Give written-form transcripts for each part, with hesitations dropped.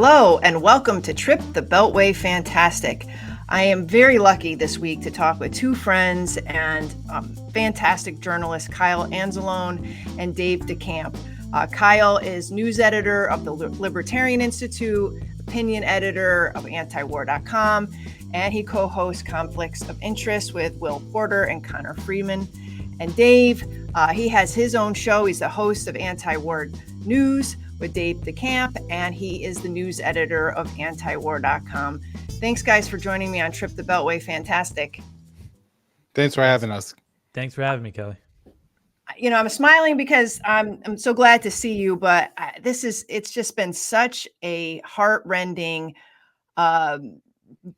Hello and welcome to Trip the Beltway Fantastic. I am very lucky this week to talk with two friends and fantastic journalists, Kyle Anzalone and Dave DeCamp. Kyle is news editor of the Libertarian Institute, opinion editor of antiwar.com, and he co-hosts Conflicts of Interest with Will Porter and Connor Freeman. And Dave, he has his own show. He's the host of Anti-War News with Dave DeCamp, and he is the news editor of antiwar.com. Thanks, guys, for joining me on Trip the Beltway Fantastic. Thanks for having us. Thanks for having me, Kelly. You know, I'm smiling because I'm so glad to see you, but it's just been such a heart-rending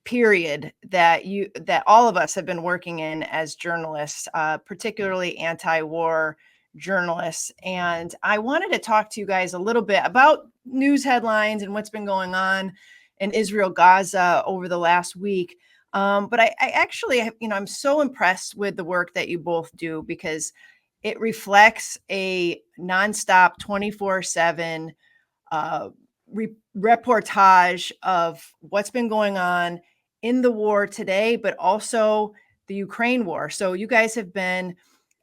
period that all of us have been working in as journalists, particularly anti-war journalists. And I wanted to talk to you guys a little bit about news headlines and what's been going on in Israel, Gaza over the last week. But I actually, I'm so impressed with the work that you both do because it reflects a nonstop 24/7 reportage of what's been going on in the war today, but also the Ukraine war. So you guys have been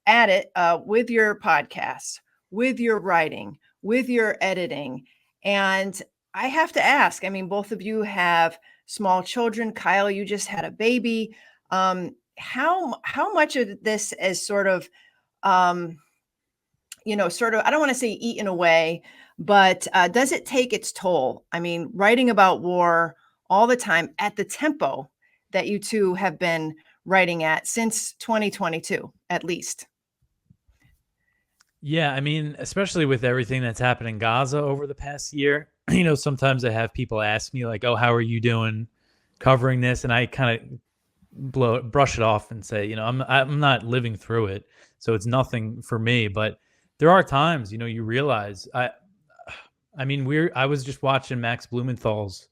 at it with your podcasts, with your writing, with your editing. And I have to ask, I mean, both of you have small children. Kyle, you just had a baby. How much of this is sort of, I don't want to say eaten away, but does it take its toll? I mean, writing about war all the time at the tempo that you two have been writing at since 2022, at least. Yeah, I mean, especially with everything that's happened in Gaza over the past year, sometimes I have people ask me like, oh, how are you doing covering this? And I kind of brush it off and say, I'm not living through it. So it's nothing for me. But there are times, you realize I was just watching Max Blumenthal's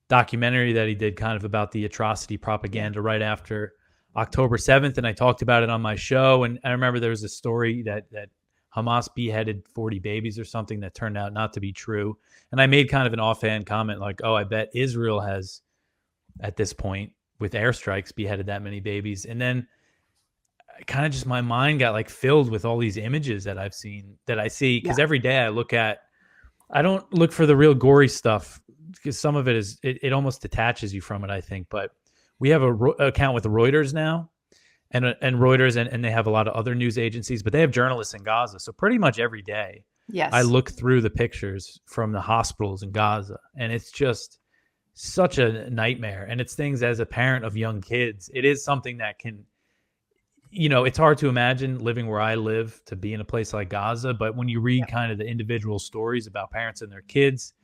documentary that he did kind of about the atrocity propaganda right after October 7th. And I talked about it on my show. And I remember there was a story that Hamas beheaded 40 babies or something that turned out not to be true. And I made kind of an offhand comment like, oh, I bet Israel has, at this point, with airstrikes, beheaded that many babies. And then kind of just my mind got like filled with all these images that I've seen, that I see. Because every day I don't look for the real gory stuff because some of it it almost detaches you from it, I think. But we have a account with Reuters now. And Reuters, and they have a lot of other news agencies, but they have journalists in Gaza. So pretty much every day, I look through the pictures from the hospitals in Gaza, and it's just such a nightmare. And it's things as a parent of young kids, it is something that can, it's hard to imagine living where I live to be in a place like Gaza. But when you read kind of the individual stories about parents and their kids,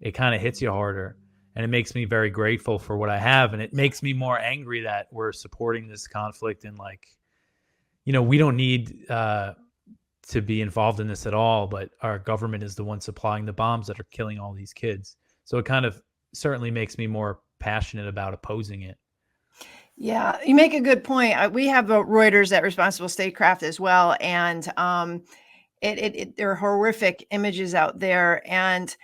it kind of hits you harder. And it makes me very grateful for what I have. And it makes me more angry that we're supporting this conflict. And we don't need to be involved in this at all. But our government is the one supplying the bombs that are killing all these kids. So it kind of certainly makes me more passionate about opposing it. Yeah, you make a good point. We have Reuters at Responsible Statecraft as well. And there are horrific images out there. And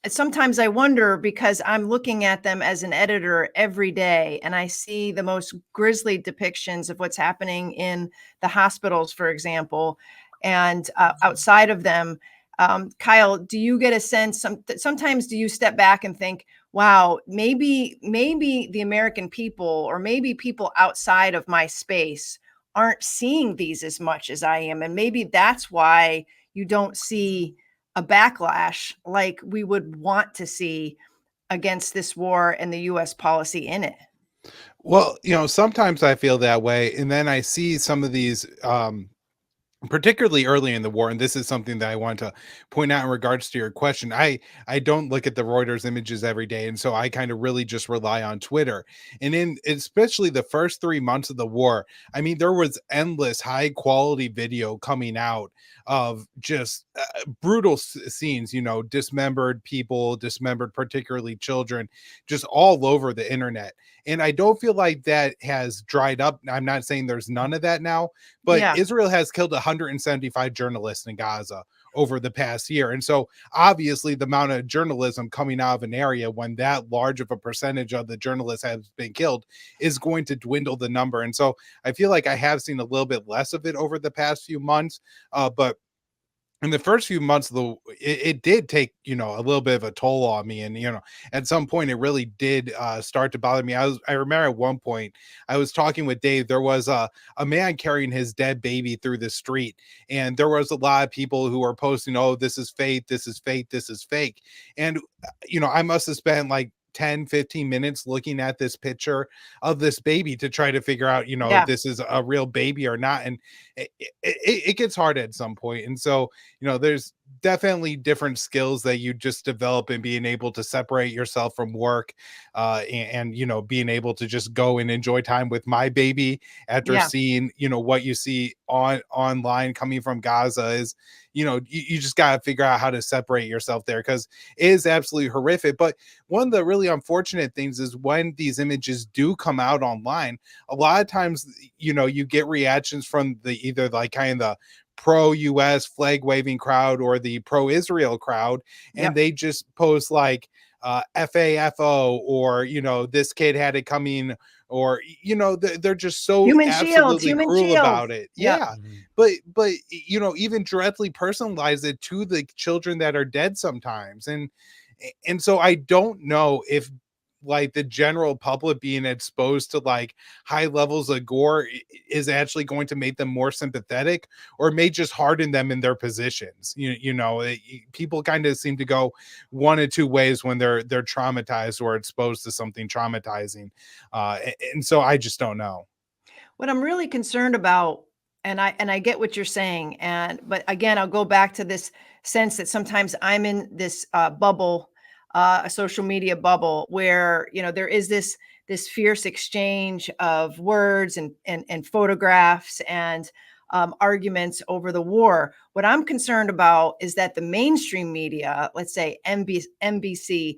sometimes I wonder, because I'm looking at them as an editor every day, and I see the most grisly depictions of what's happening in the hospitals, for example, and outside of them. Kyle, do you get a sense, sometimes do you step back and think, wow, maybe the American people, or maybe people outside of my space, aren't seeing these as much as I am, and maybe that's why you don't see a backlash like we would want to see against this war and the U.S. policy in it? Well, sometimes I feel that way. And then I see some of these, particularly early in the war, and this is something that I want to point out in regards to your question. I don't look at the Reuters images every day, and so I kind of really just rely on Twitter. And in especially the first 3 months of the war, I mean, there was endless high quality video coming out of just brutal scenes, dismembered people, dismembered particularly children, just all over the internet. And I don't feel like that has dried up. I'm not saying there's none of that now, but Yeah. Israel has killed 175 journalists in Gaza over the past year. And so obviously the amount of journalism coming out of an area when that large of a percentage of the journalists have been killed is going to dwindle the number. And so I feel like I have seen a little bit less of it over the past few months. But in the first few months, it did take, a little bit of a toll on me. And, at some point it really did start to bother me. I remember at one point I was talking with Dave. There was a man carrying his dead baby through the street. And there was a lot of people who were posting, oh, this is fake. This is fake. This is fake. And, I must have spent like 10-15 minutes looking at this picture of this baby to try to figure out, Yeah. if this is a real baby or not. And it gets hard at some point. And so, there's definitely different skills that you just develop in being able to separate yourself from work, and being able to just go and enjoy time with my baby after Yeah. seeing, what you see online coming from Gaza is, you just got to figure out how to separate yourself there, because it is absolutely horrific. But one of the really unfortunate things is when these images do come out online, a lot of times, you get reactions from either like kind of the pro-US flag waving crowd or the pro-Israel crowd, and Yep. they just post like FAFO, or this kid had it coming, or they're just so Human shields, absolutely human cruel shields. about it. Yep. Yeah. Mhm. But even directly personalize it to the children that are dead sometimes. And so I don't know if like the general public being exposed to like high levels of gore is actually going to make them more sympathetic, or may just harden them in their positions. People kind of seem to go one or two ways when they're traumatized or exposed to something traumatizing. And so I just don't know. What I'm really concerned about, and I get what you're saying, but again, I'll go back to this sense that sometimes I'm in this bubble, a social media bubble, where there is this fierce exchange of words and photographs and arguments over the war. What I'm concerned about is that the mainstream media, let's say NBC,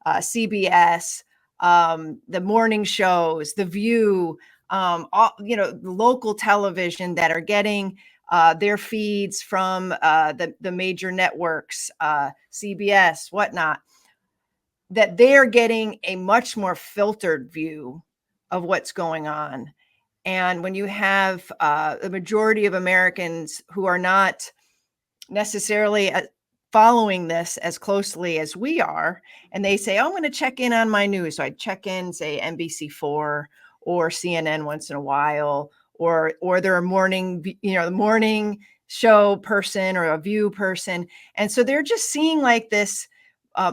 CBS, the morning shows, The View, all, the local television that are getting their feeds from the major networks, CBS, whatnot, that they're getting a much more filtered view of what's going on. And when you have the majority of Americans who are not necessarily following this as closely as we are, and they say, oh, I'm going to check in on my news. So I check in, say, NBC4 or CNN once in a while, or they're a morning, the morning show person or a View person. And so they're just seeing like this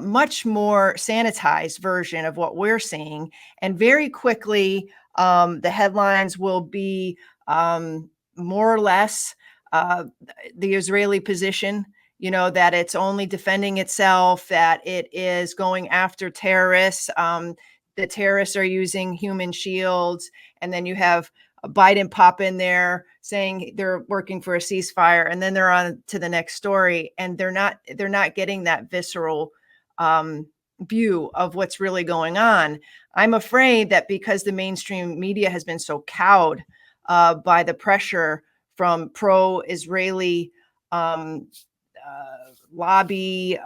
much more sanitized version of what we're seeing. And very quickly, the headlines will be more or less the Israeli position, that it's only defending itself, that it is going after terrorists. The terrorists are using human shields. And then you have Biden pop in there saying they're working for a ceasefire, and then they're on to the next story. And they're not getting that visceral view of what's really going on. I'm afraid that because the mainstream media has been so cowed by the pressure from pro-Israeli lobby,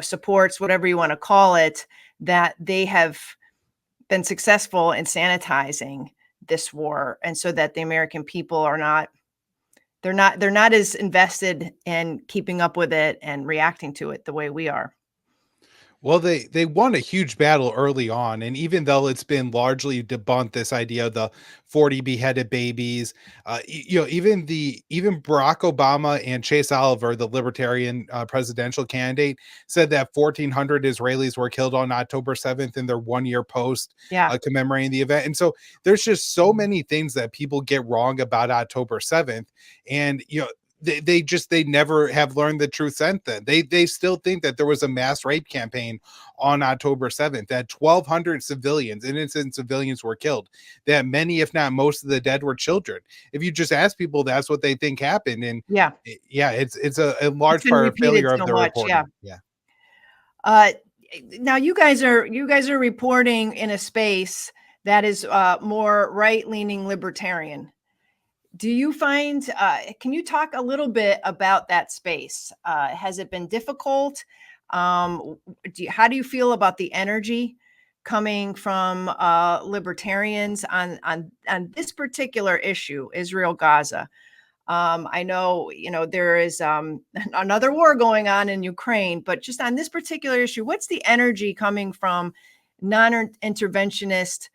supports, whatever you want to call it, that they have been successful in sanitizing this war, and so that the American people are not as invested in keeping up with it and reacting to it the way we are. Well, they won a huge battle early on, and even though it's been largely debunked, this idea of the 40 beheaded babies, even Barack Obama and Chase Oliver, the Libertarian presidential candidate, said that 1,400 Israelis were killed on October 7th in their 1-year post commemorating the event. And so there's just so many things that people get wrong about October 7th, and they never have learned the truth since then. They still think that there was a mass rape campaign on October 7th, that 1,200 innocent civilians were killed, that many, if not most of the dead were children. If you just ask people, that's what they think happened. And it's a large part of failure of the reporting. Now you guys are reporting in a space that is more right-leaning libertarian. Do you find, can you talk a little bit about that space? Has it been difficult? How do you feel about the energy coming from libertarians on this particular issue, Israel, Gaza? I know, there is another war going on in Ukraine, but just on this particular issue, what's the energy coming from non-interventionist,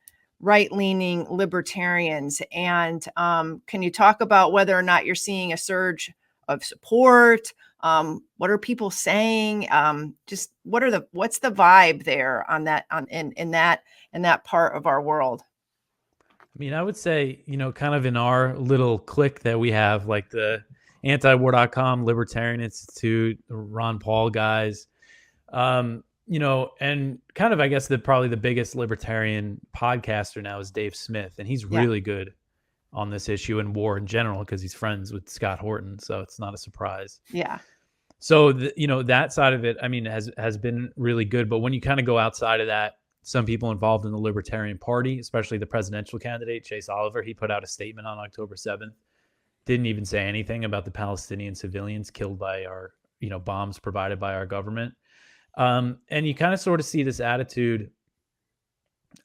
right-leaning libertarians? And can you talk about whether or not you're seeing a surge of support? What are people saying? Just what's the vibe there on that, in that part of our world? I mean, I would say, kind of in our little clique that we have, like the antiwar.com, Libertarian Institute, Ron Paul guys, and kind of, I guess, probably the biggest libertarian podcaster now is Dave Smith. And he's really good on this issue and war in general because he's friends with Scott Horton. So it's not a surprise. Yeah. So, that side of it, I mean, has been really good. But when you kind of go outside of that, some people involved in the Libertarian Party, especially the presidential candidate, Chase Oliver, he put out a statement on October 7th, didn't even say anything about the Palestinian civilians killed by our, bombs provided by our government. And you kind of sort of see this attitude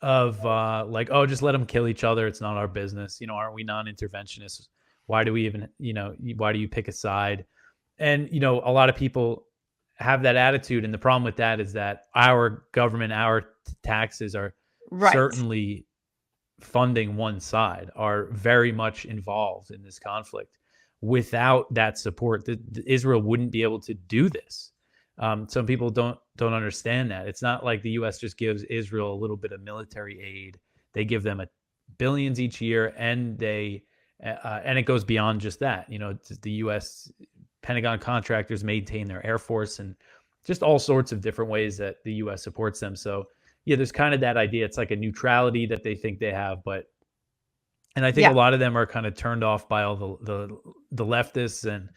of like, oh, just let them kill each other. It's not our business. Aren't we non-interventionists? Why do we even, why do you pick a side? And, a lot of people have that attitude. And the problem with that is that our government, our taxes are certainly funding one side, are very much involved in this conflict. Without that support, Israel wouldn't be able to do this. Some people don't understand that. It's not like the U.S. just gives Israel a little bit of military aid. They give them billions each year, and and it goes beyond just that. The U.S. Pentagon contractors maintain their Air Force and just all sorts of different ways that the U.S. supports them. So, yeah, there's kind of that idea. It's like a neutrality that they think they have. And I think a lot of them are kind of turned off by all the leftists and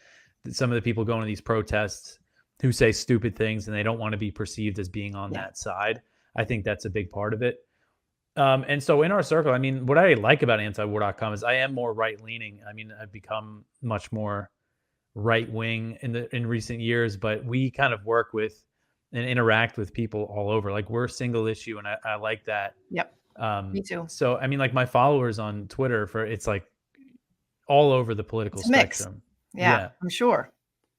some of the people going to these protests who say stupid things, and they don't want to be perceived as being on that side. I think that's a big part of it. And so in our circle, I mean, what I like about antiwar.com is I am more right-leaning. I mean, I've become much more right wing in recent years, but we kind of work with and interact with people all over. Like, we're single issue, and I like that. Yep. Me too. So I mean, like, my followers on Twitter, it's like all over the political spectrum. Yeah, I'm sure.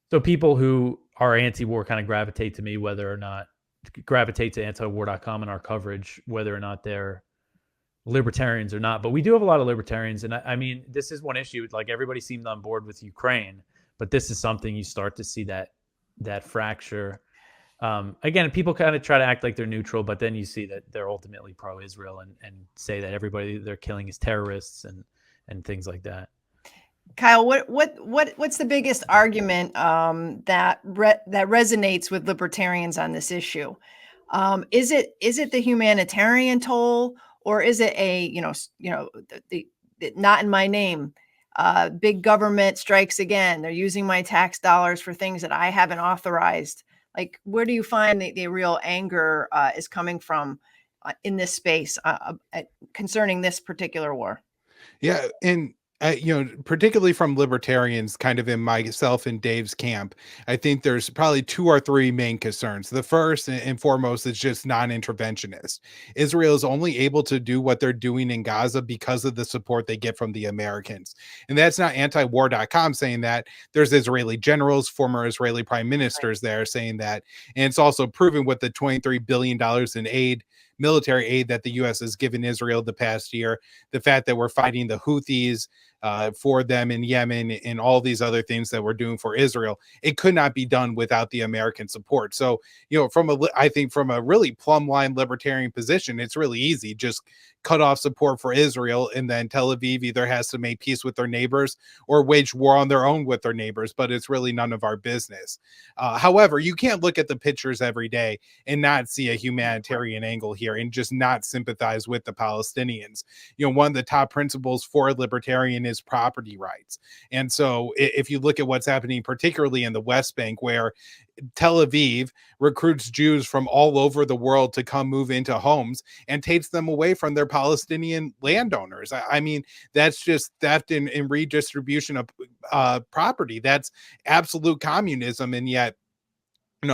So people who are anti-war kind of gravitate to me, gravitate to antiwar.com and our coverage, whether or not they're libertarians or not. But we do have a lot of libertarians, and I mean, this is one issue. Like, everybody seemed on board with Ukraine, but this is something you start to see that fracture. Again, people kind of try to act like they're neutral, but then you see that they're ultimately pro-Israel and say that everybody they're killing is terrorists and things like that. Kyle, what's the biggest argument that resonates with libertarians on this issue? Is it the humanitarian toll, or is it the not in my name? Big government strikes again. They're using my tax dollars for things that I haven't authorized. Like, where do you find the real anger is coming from in this space concerning this particular war? Yeah, and particularly from libertarians, kind of in myself and Dave's camp, I think there's probably 2 or 3 main concerns. The first and foremost is just non-interventionist. Israel is only able to do what they're doing in Gaza because of the support they get from the Americans. And that's not antiwar.com saying that. There's Israeli generals, former Israeli prime ministers there saying that. And it's also proven with the $23 billion in aid, military aid that the U.S. has given Israel the past year, the fact that we're fighting the Houthis for them in Yemen and all these other things that we're doing for Israel, it could not be done without the American support. So, I think from a really plumb line libertarian position, it's really easy. Just cut off support for Israel, and then Tel Aviv either has to make peace with their neighbors or wage war on their own with their neighbors, but it's really none of our business. However, you can't look at the pictures every day and not see a humanitarian angle here and just not sympathize with the Palestinians. One of the top principles for libertarianism Zionist property rights. And so if you look at what's happening, particularly in the West Bank, where Tel Aviv recruits Jews from all over the world to come move into homes and takes them away from their Palestinian landowners. I mean, that's just theft and redistribution of property. That's absolute communism. And yet,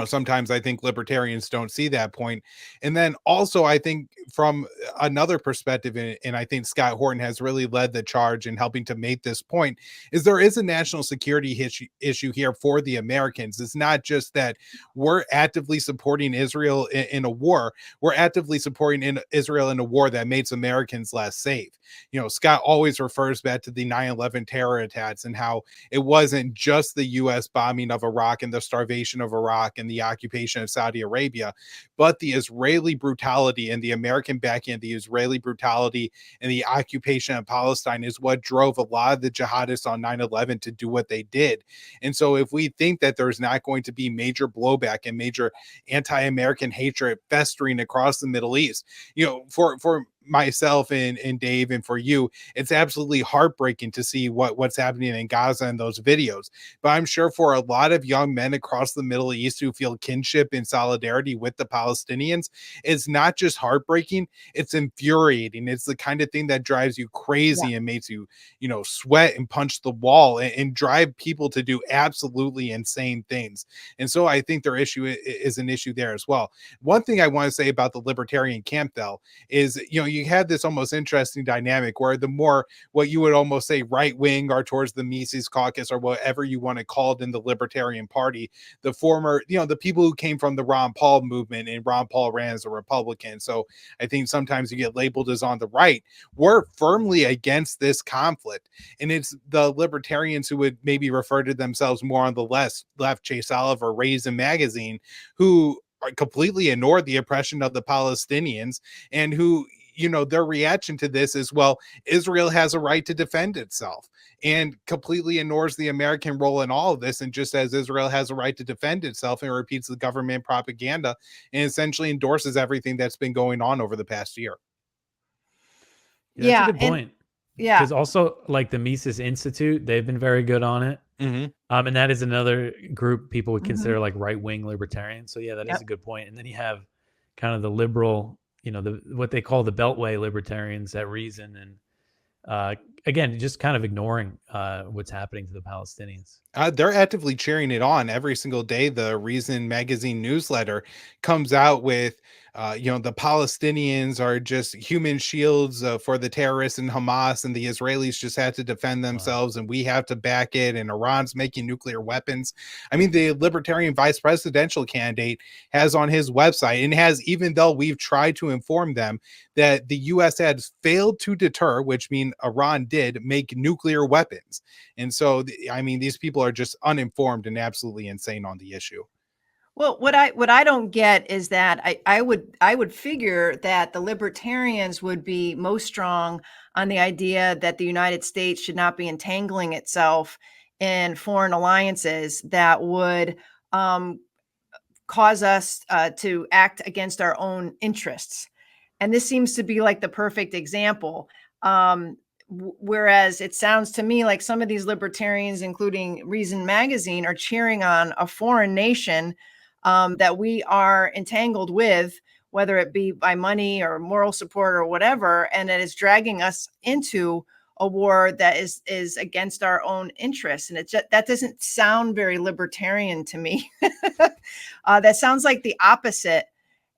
sometimes I think libertarians don't see that point. And then also, I think from another perspective, and I think Scott Horton has really led the charge in helping to make this point, is there is a national security issue here for the Americans. It's not just that we're actively supporting Israel in a war. We're actively supporting Israel in a war that makes Americans less safe. Scott always refers back to the 9/11 terror attacks and how it wasn't just the U.S. bombing of Iraq and the starvation of Iraq and the occupation of Saudi Arabia, but the Israeli brutality and the American backing of the Israeli brutality and the occupation of Palestine is what drove a lot of the jihadists on 9/11 to do what they did. And so if we think that there's not going to be major blowback and major anti-American hatred festering across the Middle East, for myself and Dave and for you, it's absolutely heartbreaking to see what's happening in Gaza in those videos. But I'm sure for a lot of young men across the Middle East who feel kinship and solidarity with the Palestinians, it's not just heartbreaking, it's infuriating. It's the kind of thing that drives you crazy and makes you, sweat and punch the wall and drive people to do absolutely insane things. And so I think their issue is an issue there as well. One thing I want to say about the libertarian camp, though, is, you had this almost interesting dynamic where the more what you would almost say right wing or towards the Mises caucus or whatever you want to call it in the Libertarian Party, the former, the people who came from the Ron Paul movement, and Ron Paul ran as a Republican. So I think sometimes you get labeled as on the right. We're firmly against this conflict. And it's the libertarians who would maybe refer to themselves more on the left, Chase Oliver, Raisin Magazine, who completely ignored the oppression of the Palestinians and who, their reaction to this is, well, Israel has a right to defend itself, and completely ignores the American role in all of this. And just as Israel has a right to defend itself, and repeats the government propaganda and essentially endorses everything that's been going on over the past year. Yeah, that's a good point. Yeah. Because also, like the Mises Institute, they've been very good on it. And that is another group people would consider like right-wing libertarians. So yeah, that is a good point. And then you have kind of the liberal, what they call the Beltway libertarians at Reason. And again, just kind of ignoring what's happening to the Palestinians. They're actively cheering it on every single day. The Reason magazine newsletter comes out with, the Palestinians are just human shields for the terrorists and Hamas, and the Israelis just had to defend themselves, and we have to back it. And Iran's making nuclear weapons. I mean, the Libertarian vice presidential candidate has on his website, and has, even though we've tried to inform them that the U.S. has failed to deter, which means Iran did make nuclear weapons. And so, these people are just uninformed and absolutely insane on the issue. Well, what I don't get is that I would figure that the libertarians would be most strong on the idea that the United States should not be entangling itself in foreign alliances that would cause us to act against our own interests. And this seems to be like the perfect example. Whereas it sounds to me like some of these libertarians, including Reason Magazine, are cheering on a foreign nation that we are entangled with, whether it be by money or moral support or whatever, and it is dragging us into a war that is against our own interests. And that doesn't sound very libertarian to me. That sounds like the opposite.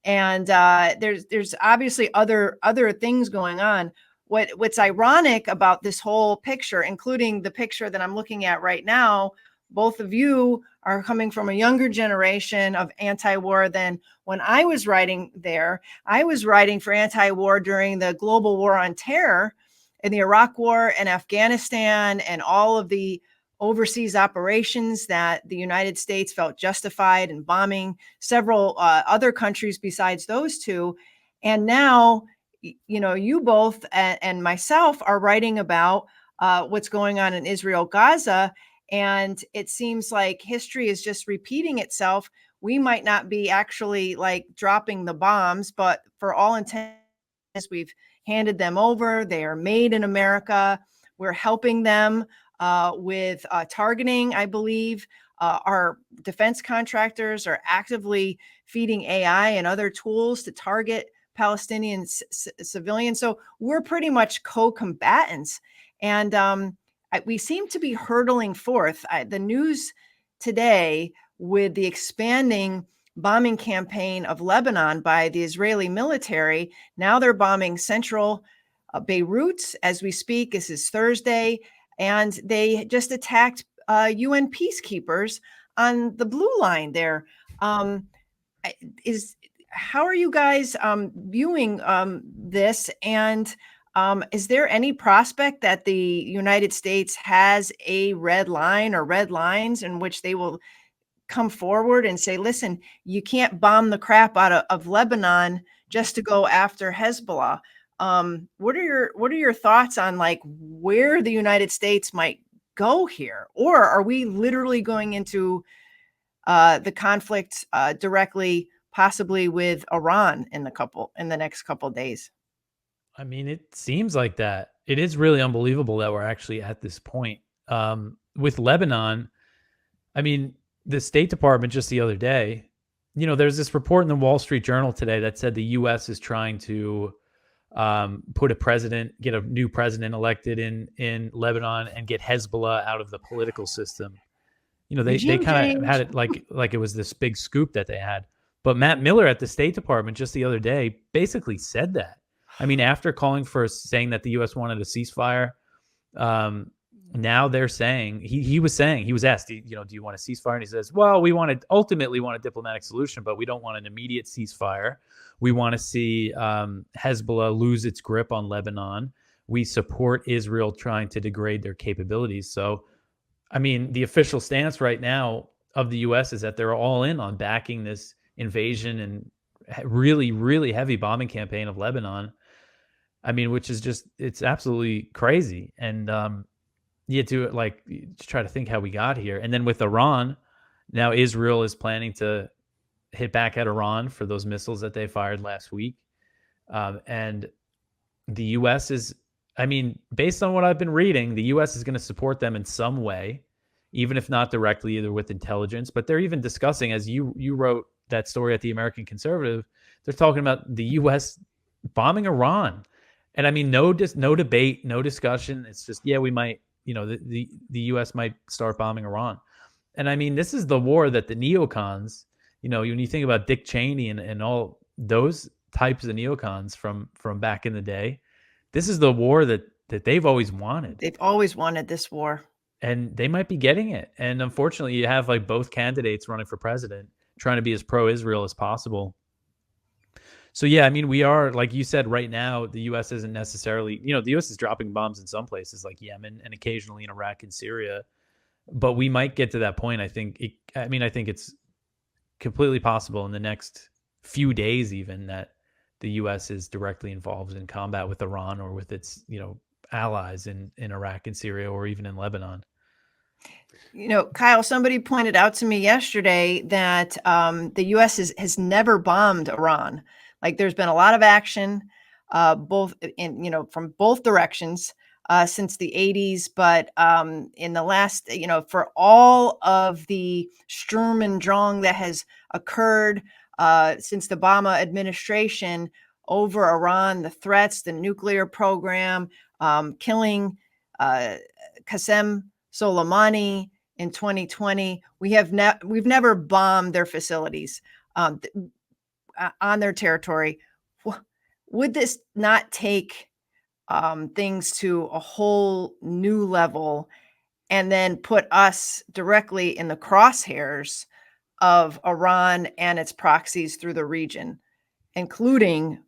And there's obviously other things going on. What's ironic about this whole picture, including the picture that I'm looking at right now, both of you are coming from a younger generation of anti-war than when I was writing there. I was writing for anti-war during the global war on terror in the Iraq War and Afghanistan and all of the overseas operations that the United States felt justified in bombing several other countries besides those two. And now, you both and myself are writing about what's going on in Israel, Gaza. And it seems like history is just repeating itself. We might not be actually like dropping the bombs, but for all intents, we've handed them over. They are made in America. We're helping them with targeting, I believe. Our defense contractors are actively feeding AI and other tools to target Palestinian civilians. So we're pretty much co-combatants. And we seem to be hurtling forth. The news today with the expanding bombing campaign of Lebanon by the Israeli military. Now they're bombing central Beirut as we speak. This is Thursday. And they just attacked UN peacekeepers on the blue line there. How are you guys viewing this? And is there any prospect that the United States has a red line or red lines in which they will come forward and say, listen, you can't bomb the crap out of Lebanon just to go after Hezbollah? What are your thoughts on like where the United States might go here? Or are we literally going into the conflict directly, possibly with Iran in the next couple of days? I mean, it seems like that. It is really unbelievable that we're actually at this point. With Lebanon, I mean, the State Department just the other day, there's this report in the Wall Street Journal today that said the U.S. is trying to get a new president elected in Lebanon and get Hezbollah out of the political system. They kind of had it like it was this big scoop that they had. But Matt Miller at the State Department just the other day basically said that. I mean, after saying that the U.S. wanted a ceasefire, now they're saying he was asked, do you want a ceasefire? And he says, well, we ultimately want a diplomatic solution, but we don't want an immediate ceasefire. We want to see Hezbollah lose its grip on Lebanon. We support Israel trying to degrade their capabilities. So, I mean, the official stance right now of the U.S. is that they're all in on backing this invasion and really, really heavy bombing campaign of Lebanon. I mean, which is it's absolutely crazy. And you have to try to think how we got here. And then with Iran, now Israel is planning to hit back at Iran for those missiles that they fired last week. And the U.S. is, I mean, based on what I've been reading, the U.S. is going to support them in some way, even if not directly, either with intelligence. But they're even discussing, as you wrote that story at the American Conservative, they're talking about the U.S. bombing Iran. And I mean, no debate, no discussion. It's just, yeah, we might, the U.S. might start bombing Iran. And I mean, this is the war that the neocons, when you think about Dick Cheney and all those types of neocons from back in the day, this is the war that they've always wanted. They've always wanted this war. And they might be getting it. And unfortunately, you have both candidates running for president trying to be as pro-Israel as possible. So, yeah, I mean, we are, like you said, right now, the U.S. isn't necessarily, the U.S. is dropping bombs in some places like Yemen and occasionally in Iraq and Syria. But we might get to that point. I think it's completely possible in the next few days even that the U.S. is directly involved in combat with Iran or with its, allies in Iraq and Syria or even in Lebanon. Kyle, somebody pointed out to me yesterday that the U.S. has never bombed Iran. Like there's been a lot of action, both from both directions since the 80s. But in the last, for all of the Sturm und Drang that has occurred since the Obama administration over Iran, the threats, the nuclear program, killing Qasem Soleimani in 2020, we've never bombed their facilities on their territory. Would this not take things to a whole new level and then put us directly in the crosshairs of Iran and its proxies through the region, including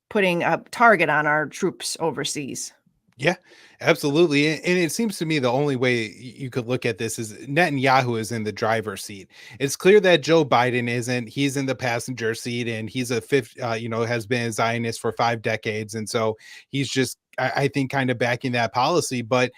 putting a target on our troops overseas? Yeah, absolutely. And it seems to me the only way you could look at this is Netanyahu is in the driver's seat. It's clear that Joe Biden isn't. He's in the passenger seat, and he's has been a Zionist for 5 decades. And so he's just, I think, kind of backing that policy. But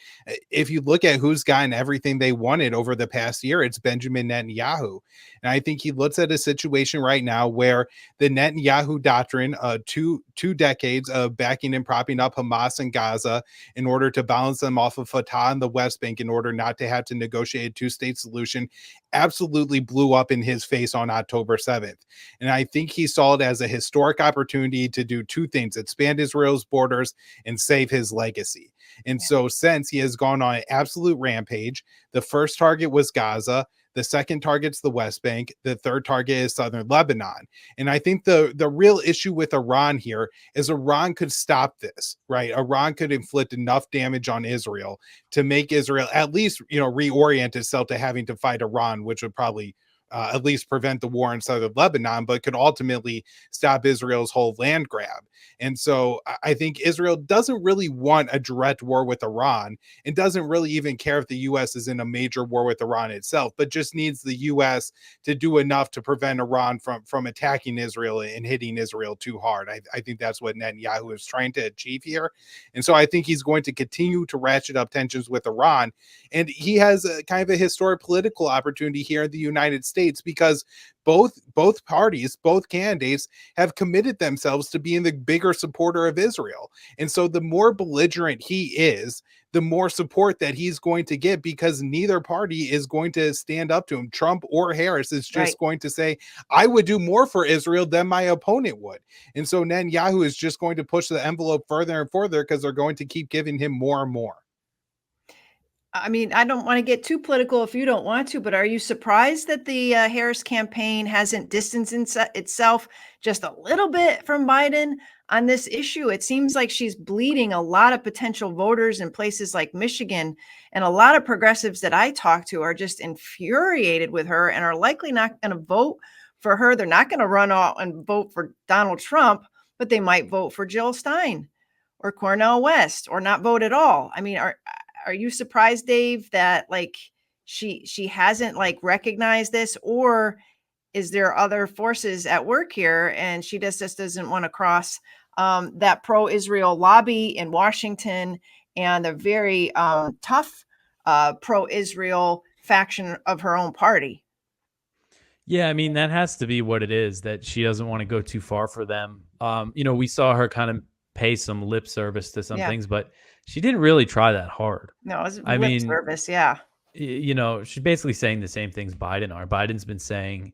if you look at who's gotten everything they wanted over the past year, it's Benjamin Netanyahu. And I think he looks at a situation right now where the Netanyahu doctrine, two decades of backing and propping up Hamas and Gaza in order order to balance them off of Fatah and the West Bank in order not to have to negotiate a two-state solution absolutely blew up in his face on October 7th. And I think he saw it as a historic opportunity to do two things: expand Israel's borders and save his legacy. And so since, he has gone on an absolute rampage. The first target was Gaza. The second target's the West Bank. The third target is southern Lebanon. And I think the real issue with Iran here is Iran could stop this, right? Iran could inflict enough damage on Israel to make Israel at least, reorient itself to having to fight Iran, which would probably at least prevent the war in southern Lebanon, but could ultimately stop Israel's whole land grab. And so I think Israel doesn't really want a direct war with Iran, and doesn't really even care if the U.S. is in a major war with Iran itself, but just needs the U.S. to do enough to prevent Iran from attacking Israel and hitting Israel too hard. I think that's what Netanyahu is trying to achieve here. And so I think he's going to continue to ratchet up tensions with Iran. And he has a kind of a historic political opportunity here in the United States, because both parties, both candidates have committed themselves to being the bigger supporter of Israel. And so the more belligerent he is, the more support that he's going to get, because neither party is going to stand up to him. Trump or Harris is just going to say, I would do more for Israel than my opponent would. And so Netanyahu is just going to push the envelope further and further, because they're going to keep giving him more and more. I mean, I don't want to get too political if you don't want to, but are you surprised that the Harris campaign hasn't distanced itself just a little bit from Biden on this issue? It seems like she's bleeding a lot of potential voters in places like Michigan, and a lot of progressives that I talk to are just infuriated with her and are likely not going to vote for her. They're not going to run out and vote for Donald Trump, but they might vote for Jill Stein or Cornel West, or not vote at all. I mean, are you surprised, Dave, that like she hasn't like recognized this, or is there other forces at work here and she just doesn't want to cross that pro-Israel lobby in Washington and a very tough pro-Israel faction of her own party? Yeah, I mean, that has to be what it is, that she doesn't want to go too far for them. We saw her kind of pay some lip service to some things, but she didn't really try that hard. No, it was lip service. Yeah. She's basically saying the same things Biden are. Biden's been saying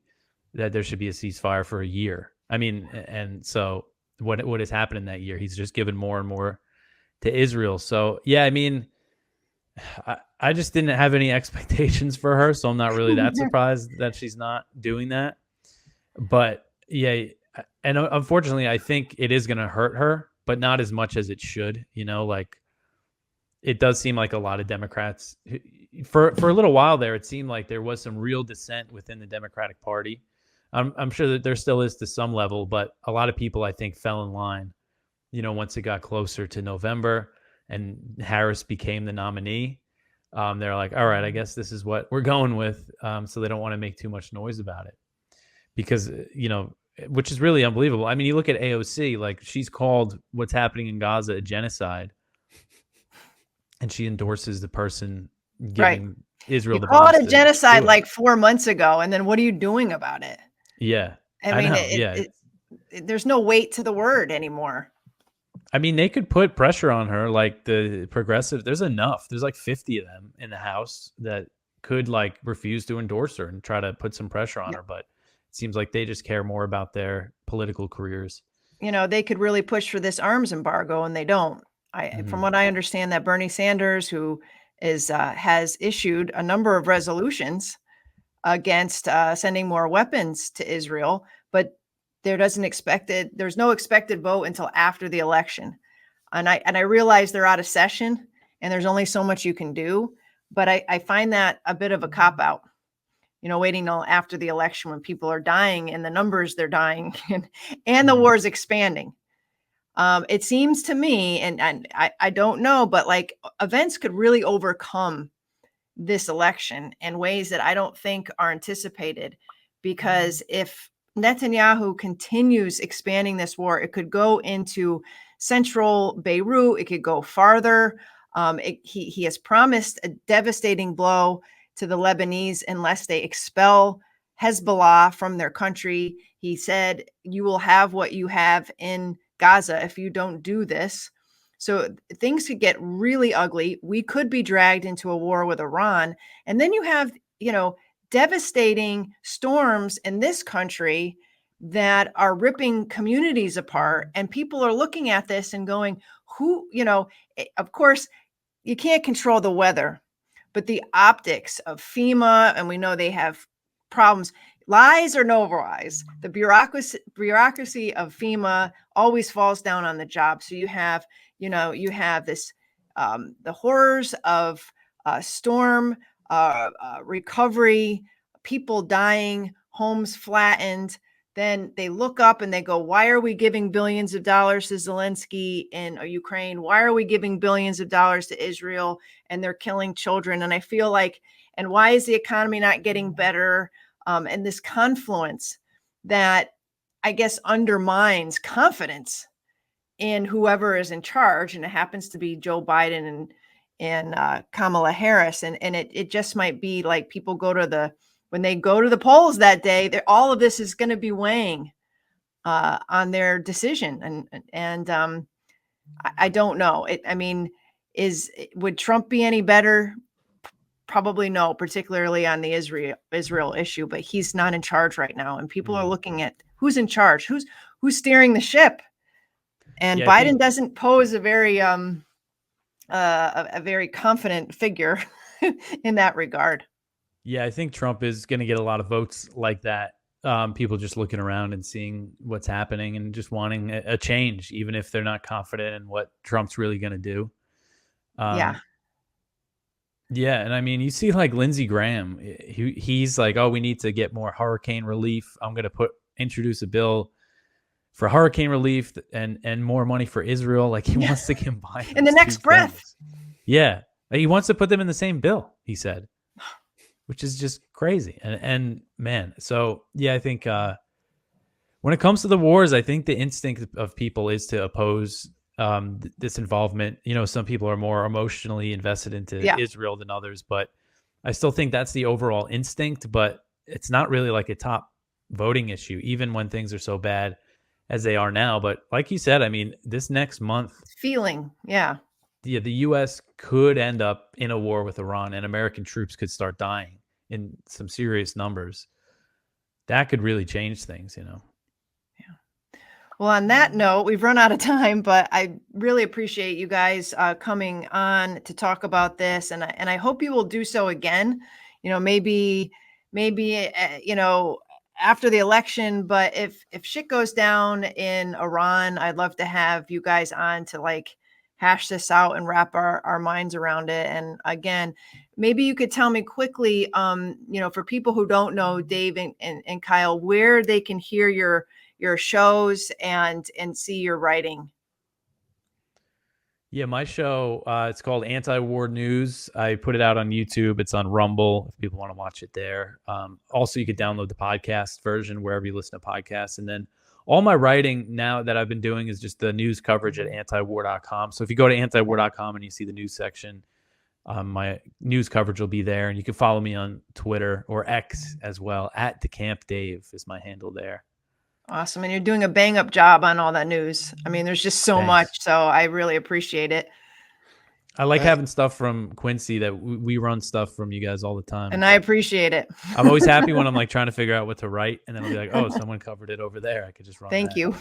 that there should be a ceasefire for a year. I mean, and so what has happened in that year? He's just given more and more to Israel. So yeah, I mean, I just didn't have any expectations for her, so I'm not really that surprised that she's not doing that. But yeah, and unfortunately, I think it is going to hurt her, but not as much as it should. Like, it does seem like a lot of Democrats, for a little while there, it seemed like there was some real dissent within the Democratic Party. I'm sure that there still is to some level, but a lot of people, I think, fell in line, once it got closer to November and Harris became the nominee. They're like, all right, I guess this is what we're going with. So they don't want to make too much noise about it, because, which is really unbelievable. I mean, you look at AOC, like, she's called what's happening in Gaza a genocide, and she endorses the person giving Israel the called it a genocide like 4 months ago, and then what are you doing about it? Yeah, I mean, there's no weight to the word anymore. I mean, they could put pressure on her, like the progressive. There's enough. There's like 50 of them in the House that could like refuse to endorse her and try to put some pressure on her. But it seems like they just care more about their political careers. They could really push for this arms embargo, and they don't. From what I understand, that Bernie Sanders, who has issued a number of resolutions against sending more weapons to Israel, but there's no expected vote until after the election. And I realize they're out of session and there's only so much you can do, but I find that a bit of a cop-out, waiting till after the election when people are dying and the numbers they're dying and the war is expanding. It seems to me, and I don't know, but like events could really overcome this election in ways that I don't think are anticipated, because if Netanyahu continues expanding this war, it could go into central Beirut. It could go farther. He has promised a devastating blow to the Lebanese unless they expel Hezbollah from their country. He said, you will have what you have in Gaza if you don't do this. So things could get really ugly. We could be dragged into a war with Iran. And then you have, devastating storms in this country that are ripping communities apart. And people are looking at this and going, of course, you can't control the weather, but the optics of FEMA, and we know they have problems, lies or no lies, the bureaucracy of FEMA always falls down on the job. So you have this, the horrors of storm recovery, people dying, homes flattened. Then they look up and they go, why are we giving billions of dollars to Zelensky in Ukraine? Why are we giving billions of dollars to Israel and they're killing children? And I feel like, and why is the economy not getting better? And this confluence that I guess undermines confidence in whoever is in charge. And it happens to be Joe Biden and Kamala Harris. And it just might be like people when they go to the polls that day, all of this is going to be weighing on their decision. And I don't know. Would Trump be any better? Probably no, particularly on the Israel issue, but he's not in charge right now. And people are looking at who's in charge, who's steering the ship. And Biden doesn't pose a very confident figure in that regard. Yeah, I think Trump is going to get a lot of votes like that. People just looking around and seeing what's happening and just wanting a change, even if they're not confident in what Trump's really going to do. Yeah. And I mean, you see like Lindsey Graham, he's like, oh, we need to get more hurricane relief. I'm going to introduce a bill for hurricane relief and more money for Israel. Like he wants to combine in the next breath. Things. Yeah. He wants to put them in the same bill, he said, which is just crazy. And man, so yeah, I think when it comes to the wars, I think the instinct of people is to oppose this involvement. Some people are more emotionally invested into Israel than others, but I still think that's the overall instinct, but it's not really like a top voting issue, even when things are so bad as they are now. But like you said, I mean, this next month, the U.S. could end up in a war with Iran and American troops could start dying in some serious numbers. That could really change things, Well, on that note, we've run out of time, but I really appreciate you guys coming on to talk about this. And I hope you will do so again, maybe after the election. But if shit goes down in Iran, I'd love to have you guys on to hash this out and wrap our minds around it. And again, maybe you could tell me quickly, for people who don't know, Dave and Kyle, where they can hear your shows and see your writing. Yeah, my show, it's called Anti-War News. I put it out on YouTube. It's on Rumble if people want to watch it there. Also, you could download the podcast version wherever you listen to podcasts. And then all my writing now that I've been doing is just the news coverage at antiwar.com. So if you go to antiwar.com and you see the news section, my news coverage will be there. And you can follow me on Twitter or X as well. @DeCampDave is my handle there. Awesome. And you're doing a bang up job on all that news. I mean, there's just so much. So I really appreciate it. I like having stuff from Quincy that we run stuff from you guys all the time. And I appreciate it. I'm always happy when I'm trying to figure out what to write. And then I'll be like, oh, someone covered it over there. I could just run. Thank you.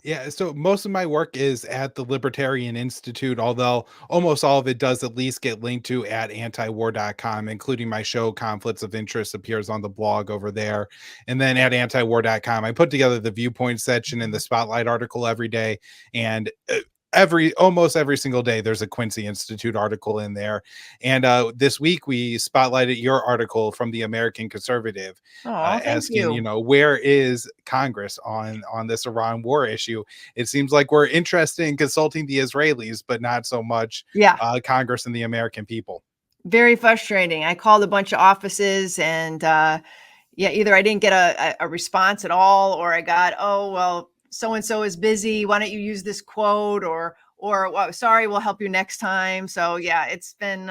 Yeah, so most of my work is at the Libertarian Institute, although almost all of it does at least get linked to at antiwar.com, including my show Conflicts of Interest appears on the blog over there. And then at antiwar.com, I put together the viewpoint section and the spotlight article every day. And almost every single day there's a Quincy Institute article in there. And this week we spotlighted your article from the American Conservative, asking where is Congress on this Iran war issue. It seems like we're interested in consulting the Israelis, but not so much Congress and the American people. Very frustrating. I called a bunch of offices and either I didn't get a response at all, or I got, oh well, so-and-so is busy. Why don't you use this quote or well, sorry, we'll help you next time. So yeah, it's been,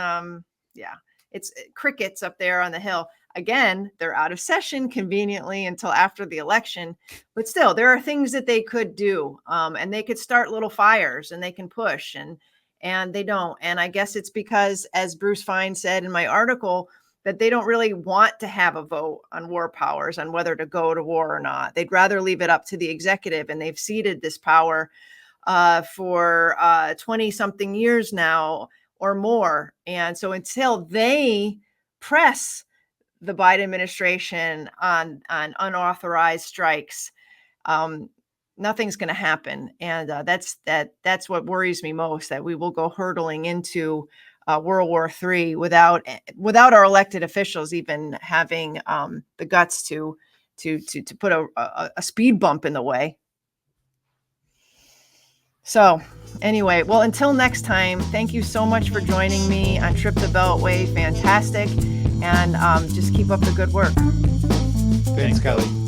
it's crickets up there on the Hill. again, they're out of session conveniently until after the election, but still there are things that they could do. And they could start little fires and they can push and they don't. And I guess it's because, as Bruce Fine said in my article, that they don't really want to have a vote on war powers, on whether to go to war or not. They'd rather leave it up to the executive, and they've ceded this power for 20 something years now or more. And so until they press the Biden administration on unauthorized strikes, nothing's going to happen. And that's what worries me most, that we will go hurtling into World War III without our elected officials even having the guts to put a speed bump in the way. So anyway, well, until next time, thank you so much for joining me on Trip the Beltway. Fantastic. And just keep up the good work. Thanks, Kelly.